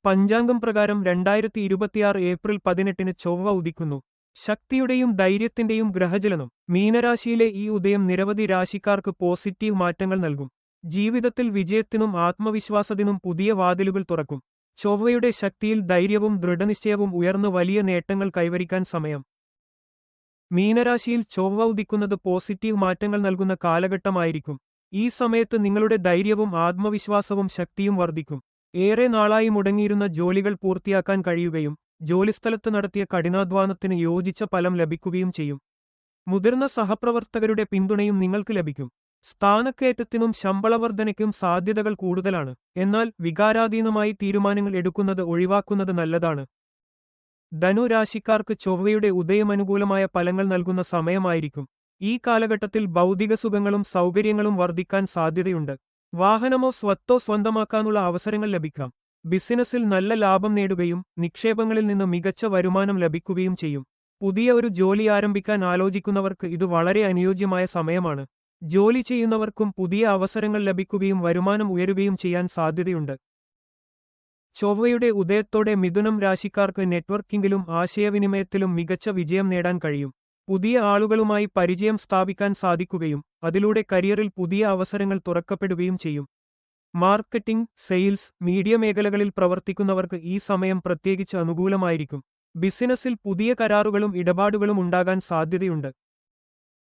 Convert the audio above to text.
പഞ്ചാംഗം പ്രകാരം 2026 ഏപ്രിൽ 18 ചൊവ്വ ഉദിക്കുന്നു. ശക്തിയുടെയും ധൈര്യത്തിന്റെയും ഗ്രഹചലനം. മീനരാശിയിലെ ഈ ഉദയം നിരവധി രാശിക്കാർക്ക് പോസിറ്റീവ് മാറ്റങ്ങൾ നൽകും. ജീവിതത്തിൽ വിജയത്തിനും ആത്മവിശ്വാസത്തിനും പുതിയ വാതിലുകൾ തുറക്കും. ചൊവ്വയുടെ ശക്തിയിൽ ധൈര്യവും ദൃഢനിശ്ചയവും ഉയർന്നു വലിയ നേട്ടങ്ങൾ കൈവരിക്കാൻ സമയം. മീനരാശിയിൽ ചൊവ്വ ഉദിക്കുന്നത് പോസിറ്റീവ് മാറ്റങ്ങൾ നൽകുന്ന കാലഘട്ടമായിരിക്കും. ഈ സമയത്ത് നിങ്ങളുടെ ധൈര്യവും ആത്മവിശ്വാസവും ശക്തിയും വർദ്ധിക്കും. ഏറെ നാളായി മുടങ്ങിയിരുന്ന ജോലികൾ പൂർത്തിയാക്കാൻ കഴിയുകയും ജോലിസ്ഥലത്ത് നടത്തിയ കഠിനാധ്വാനത്തിന് യോജിച്ച ഫലം ലഭിക്കുകയും ചെയ്യും. മുതിർന്ന സഹപ്രവർത്തകരുടെ പിന്തുണയും നിങ്ങൾക്ക് ലഭിക്കും. സ്ഥാനക്കയറ്റത്തിനും ശമ്പളവർദ്ധനയ്ക്കും സാധ്യതകൾ കൂടുതലാണ്. എന്നാൽ വികാരാധീനമായി തീരുമാനങ്ങൾ എടുക്കുന്നത് ഒഴിവാക്കുന്നത് നല്ലതാണ്. ധനുരാശിക്കാർക്ക് ചൊവ്വയുടെ ഉദയമനുകൂലമായ ഫലങ്ങൾ നൽകുന്ന സമയമായിരിക്കും. ഈ കാലഘട്ടത്തിൽ ഭൗതിക സുഖങ്ങളും സൗകര്യങ്ങളും വർദ്ധിക്കാൻ സാധ്യതയുണ്ട്. വാഹനമോ സ്വത്തോ സ്വന്തമാക്കാനുള്ള അവസരങ്ങൾ ലഭിക്കാം. ബിസിനസ്സിൽ നല്ല ലാഭം നേടുകയും നിക്ഷേപങ്ങളിൽ നിന്ന് മികച്ച വരുമാനം ലഭിക്കുകയും ചെയ്യും. പുതിയ ഒരു ജോലി ആരംഭിക്കാൻ ആലോചിക്കുന്നവർക്ക് ഇത് വളരെ അനുയോജ്യമായ സമയമാണ്. ജോലി ചെയ്യുന്നവർക്കും പുതിയ അവസരങ്ങൾ ലഭിക്കുകയും വരുമാനം ഉയരുകയും ചെയ്യാൻ സാധ്യതയുണ്ട്. ചൊവ്വയുടെ ഉദയത്തോടെ മിഥുനം രാശിക്കാർക്ക് നെറ്റ്വർക്കിംഗിലും ആശയവിനിമയത്തിലും മികച്ച വിജയം നേടാൻ കഴിയും. പുതിയ ആളുകളുമായി പരിചയം സ്ഥാപിക്കാൻ സാധിക്കുകയും അതിലൂടെ കരിയറിൽ പുതിയ അവസരങ്ങൾ തുറക്കപ്പെടുകയും ചെയ്യും. മാർക്കറ്റിംഗ്, സെയിൽസ്, മീഡിയ മേഖലകളിൽ പ്രവർത്തിക്കുന്നവർക്ക് ഈ സമയം പ്രത്യേകിച്ച് അനുകൂലമായിരിക്കും. ബിസിനസ്സിൽ പുതിയ കരാറുകളും ഇടപാടുകളും ഉണ്ടാകാൻ സാധ്യതയുണ്ട്.